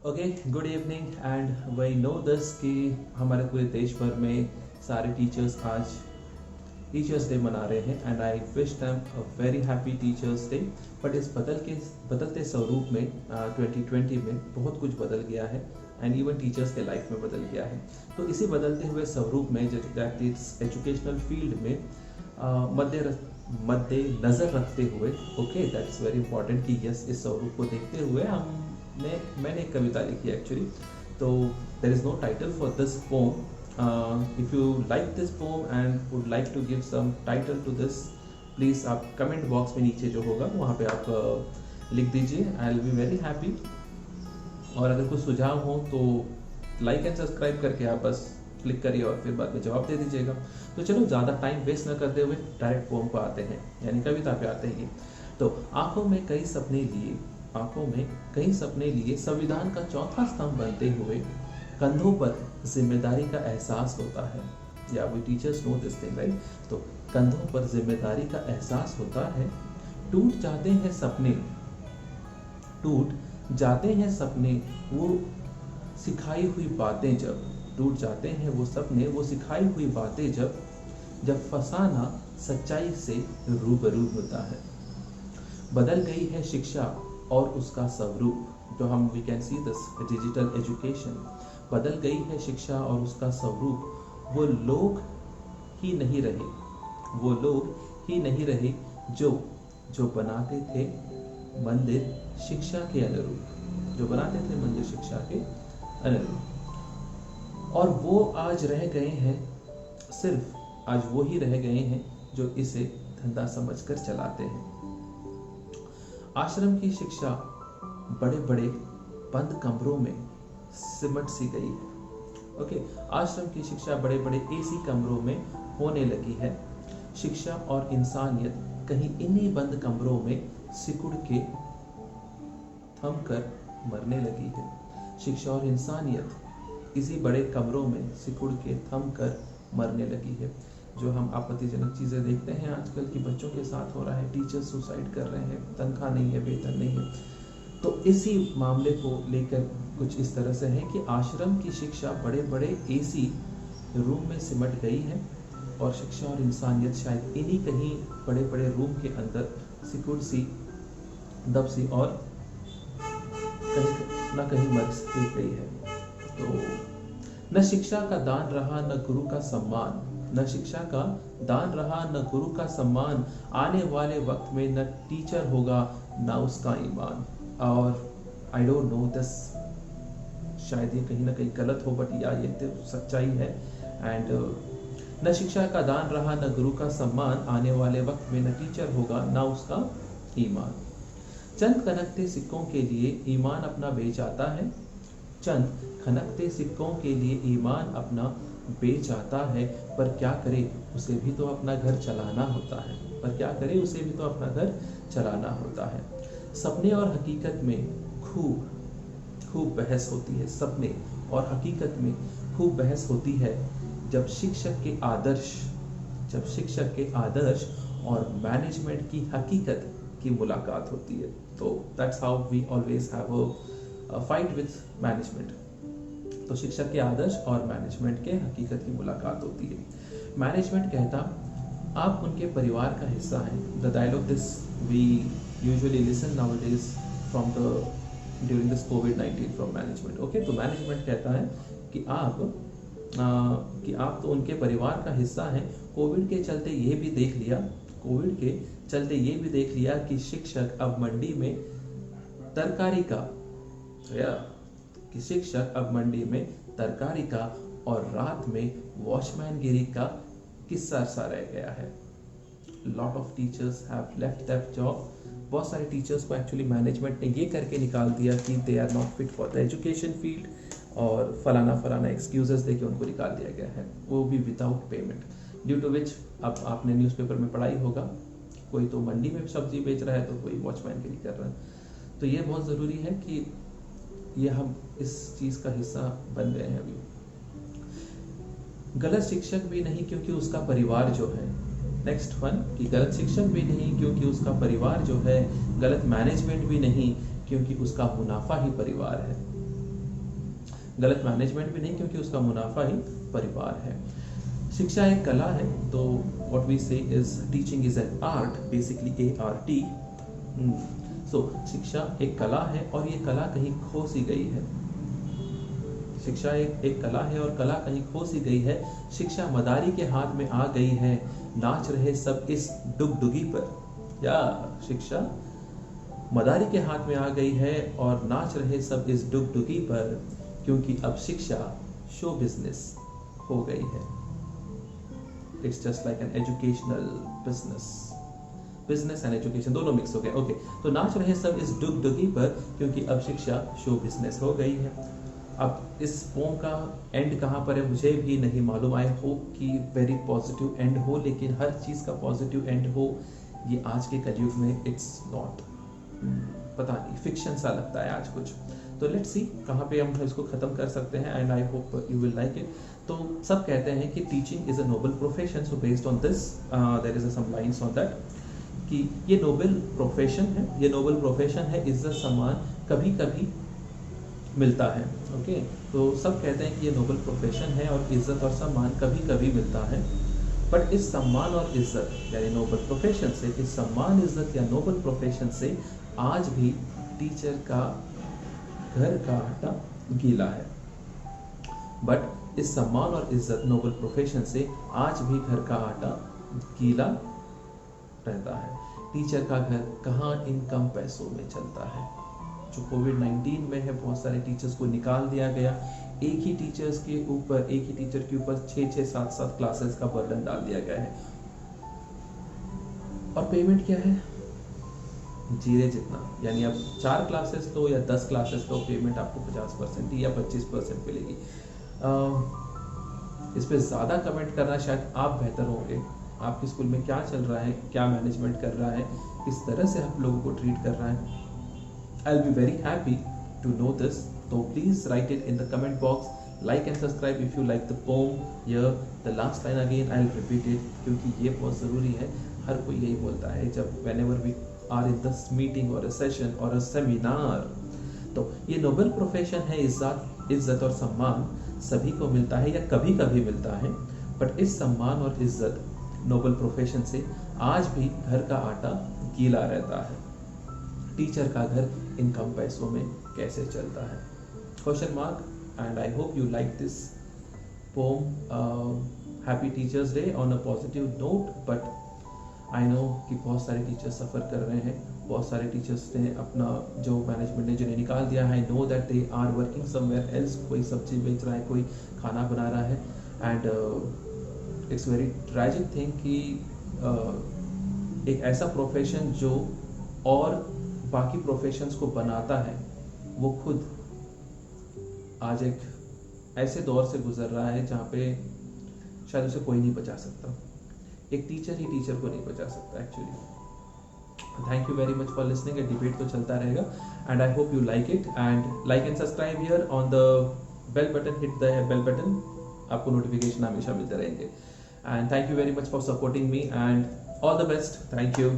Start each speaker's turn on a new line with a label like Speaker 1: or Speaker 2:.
Speaker 1: Okay, good evening and we know this कि हमारे पूरे देश भर में सारे टीचर्स आज टीचर्स डे मना रहे हैं and I wish them a very happy teachers day. But इस बदलते स्वरूप में 2020 में बहुत कुछ बदल गया है एंड इवन टीचर्स के लाइफ में बदल गया है। तो इसी बदलते हुए स्वरूप में दैट इज एजुकेशनल फील्ड में मद्दे नज़र रखते हुए ओके दैट्स वेरी इंपॉर्टेंट कि यस इस स्वरूप को देखते हुए मैंने एक कविता लिखी है एक्चुअली। तो there is no title for this poem. If you like this poem and would like to give some title to this, please आप कमेंट बॉक्स में नीचे जो होगा वहाँ पे आप लिख दीजिए। I will be very happy. और अगर कुछ सुझाव हो तो लाइक एंड सब्सक्राइब करके आप बस क्लिक करिए और फिर बाद में जवाब दे दीजिएगा। तो चलो ज़्यादा टाइम वेस्ट न करते हुए डायरेक्ट पोम पर आते हैं, यानी कविता पे आते हैं। तो आंखों में कई सपने लिए संविधान का चौथा स्तंभ बनते हुए कंधों पर जिम्मेदारी का एहसास होता है। या we teachers know this thing right. तो कंधों पर जिम्मेदारी का एहसास होता है। टूट जाते हैं सपने वो सिखाई हुई बातें जब फसाना सच्चाई से रूबरू होता है। बदल गई है शिक्षा और उसका स्वरूप, जो हम we can see this digital education. बदल गई है शिक्षा और उसका स्वरूप। वो लोग ही नहीं रहे जो बनाते थे मंदिर शिक्षा के अनुरूप। और वो आज वो ही रह गए हैं जो इसे धंधा समझकर चलाते हैं। आश्रम की शिक्षा बड़े बड़े बंद कमरों में सिमट सी गई है। ओके, आश्रम की शिक्षा बड़े बड़े एसी कमरों में होने लगी है। शिक्षा और इंसानियत कहीं इन्हीं बंद कमरों में सिकुड़ के थम कर मरने लगी है। शिक्षा और इंसानियत इसी बड़े कमरों में सिकुड़ के थम कर मरने लगी है। जो हम आपत्तिजनक चीज़ें देखते हैं आजकल की बच्चों के साथ हो रहा है, टीचर सुसाइड कर रहे हैं, तनख्वाह नहीं है, वेतन नहीं है। तो इसी मामले को लेकर कुछ इस तरह से है कि आश्रम की शिक्षा बड़े बड़े एसी रूम में सिमट गई है और शिक्षा और इंसानियत शायद इन्हीं कहीं बड़े बड़े रूम के अंदर सिकुड़ सी दब सी और कहीं ना कहीं मर गई है। तो न शिक्षा का दान रहा न गुरु का सम्मान। आने वाले वक्त में न टीचर होगा न उसका ईमान। और आई डोंट नो दिस, शायद ये कहीं ना कहीं गलत हो, बट या ये तो सच्चाई है। एंड न शिक्षा का दान रहा न गुरु का सम्मान। आने वाले वक्त में न टीचर होगा न उसका ईमान। चंद खनकते सिक्कों के लिए ईमान अपना बेच आता है। पर क्या करे उसे भी तो अपना घर चलाना होता है। सपने और हकीकत में खूब बहस होती है। जब शिक्षक के आदर्श और मैनेजमेंट की हकीकत की मुलाकात होती है। तो that's how we always have a fight with management. तो शिक्षक के आदर्श और मैनेजमेंट के हकीकत की मुलाकात होती है। मैनेजमेंट कहता आप उनके परिवार का हिस्सा हैं। The dialogue this we usually listen nowadays from during this कोविड-19 फ्रॉम मैनेजमेंट। ओके, तो मैनेजमेंट कहता है कि आप तो उनके परिवार का हिस्सा हैं। कोविड के चलते ये भी देख लिया कि शिक्षक अब मंडी में तरकारी का और रात में वॉचमैनगिरी का किस्सा सा रह गया है। Lot of teachers have left that job. बहुत सारे टीचर्स को एक्चुअली मैनेजमेंट ने ये करके निकाल दिया कि they are not fit for the education field, और फलाना एक्सक्यूजेस देके उनको निकाल दिया गया है, वो भी विदाउट पेमेंट। ड्यू टू विच अब आपने न्यूज़पेपर में पढ़ा ही होगा, कोई तो मंडी में सब्जी बेच रहा है तो कोई वॉचमैनगिरी कर रहा है। तो ये बहुत ज़रूरी है कि ये हम इस चीज़ का हिस्सा बन गए हैं अभी। गलत शिक्षक भी नहीं क्योंकि उसका परिवार जो है, नेक्स्ट वन कि गलत शिक्षक भी नहीं क्योंकि उसका परिवार जो है, गलत मैनेजमेंट भी नहीं क्योंकि उसका मुनाफा ही परिवार है। गलत मैनेजमेंट भी नहीं, क्योंकि उसका मुनाफा ही परिवार है। शिक्षा एक कला है, तो व्हाट वी से is teaching is an art, basically ART। सो शिक्षा एक कला है और ये कला कहीं खो सी गई है। शिक्षा एक कला है और कला कहीं खो सी गई है। शिक्षा मदारी के हाथ में आ गई है, नाच रहे सब इस डुगडुगी पर। या शिक्षा मदारी के हाथ में आ गई है और नाच रहे सब इस डुगडुगी पर, क्योंकि अब शिक्षा शो बिजनेस हो गई है। It's just like an educational business and education दोनों मिक्स हो गए। ओके, तो नाच रहे सब इस डुगडुगी पर, क्योंकि अब शिक्षा शो बिजनेस हो गई है। अब इस पोम का एंड कहाँ पर है मुझे भी नहीं मालूम। आई होप कि वेरी पॉजिटिव एंड हो, लेकिन हर चीज़ का पॉजिटिव एंड हो ये आज के कलयुग में इट्स नॉट, पता नहीं, फिक्शन सा लगता है आज कुछ। तो लेट्स सी कहाँ पे हम इसको ख़त्म कर सकते हैं, and I hope you will like it. तो सब कहते हैं कि teaching is a noble profession, so based on this there is some lines on that कि ये नोबल प्रोफेशन है, ये नोबल प्रोफेशन है, इज्जत सम्मान कभी कभी मिलता है। ओके, तो सब कहते हैं कि ये नोबल प्रोफेशन है और इज्जत और सम्मान कभी कभी मिलता है। बट इस सम्मान और इज्जत यानी नोबल प्रोफेशन से, इस सम्मान इज्जत या नोबल प्रोफेशन से आज भी टीचर का घर का आटा गीला है। बट इस सम्मान और इज्जत नोबल प्रोफेशन से आज भी घर का आटा गीला रहता है। टीचर का घर कहाँ इन कम पैसों में चलता है। जो कोविड-19 में है, बहुत सारे टीचर्स को निकाल दिया गया। एक ही टीचर के ऊपर 6-6, 7-7 क्लासेस का बर्डन डाल दिया गया है। और पेमेंट क्या है? जीरे जितना, यानी अब 4 क्लासेस लो या 10 क्लासेस लो, पेमेंट आपको 50% या 25% मिलेगी। इस पे ज़्यादा कमेंट करना शायद आप बेहतर होंगे। आपके स्कूल में क्या चल रहा है, क्या मैनेजमेंट कर रहा है, किस तरह से आप लोगों को ट्रीट कर रहा है। I'll be very happy to know this. So please write it in the comment box. Like and subscribe if you like the poem. Here the last line again I'll repeat it क्योंकि ये बहुत ज़रूरी है। हर कोई यही बोलता है जब whenever we are in this meeting or a session or a seminar। तो ये नोबल प्रोफेशन है, इज्जत और सम्मान सभी को मिलता है या कभी कभी मिलता है। बट इस सम्मान और इज्जत नोबल प्रोफेशन से आज भी घर का आटा गीला रहता है। टीचर का घर इन कम पैसों में कैसे चलता है? Question mark. And I hope you like this pome. Happy teachers day on a positive note. But I know कि बहुत सारे टीचर्स सफ़र कर रहे हैं, बहुत सारे टीचर्स ने अपना जो मैनेजमेंट ने जिन्हें निकाल दिया है, I know that they are working somewhere else. कोई सब्जी बेच रहा है, कोई खाना बना रहा है। And it's very tragic thing कि एक ऐसा प्रोफेशन जो और बाकी प्रोफेशंस को बनाता है, वो खुद आज एक ऐसे दौर से गुजर रहा है जहाँ पे शायद उसे कोई नहीं बचा सकता। एक टीचर ही टीचर को नहीं बचा सकता actually. Thank you very much for listening. Debate तो चलता रहेगा and I hope you like it. And like and subscribe here on the bell button, hit the bell button, आपको नोटिफिकेशन हमेशा मिलते रहेंगे। And thank you very much for supporting me and all the best. Thank you.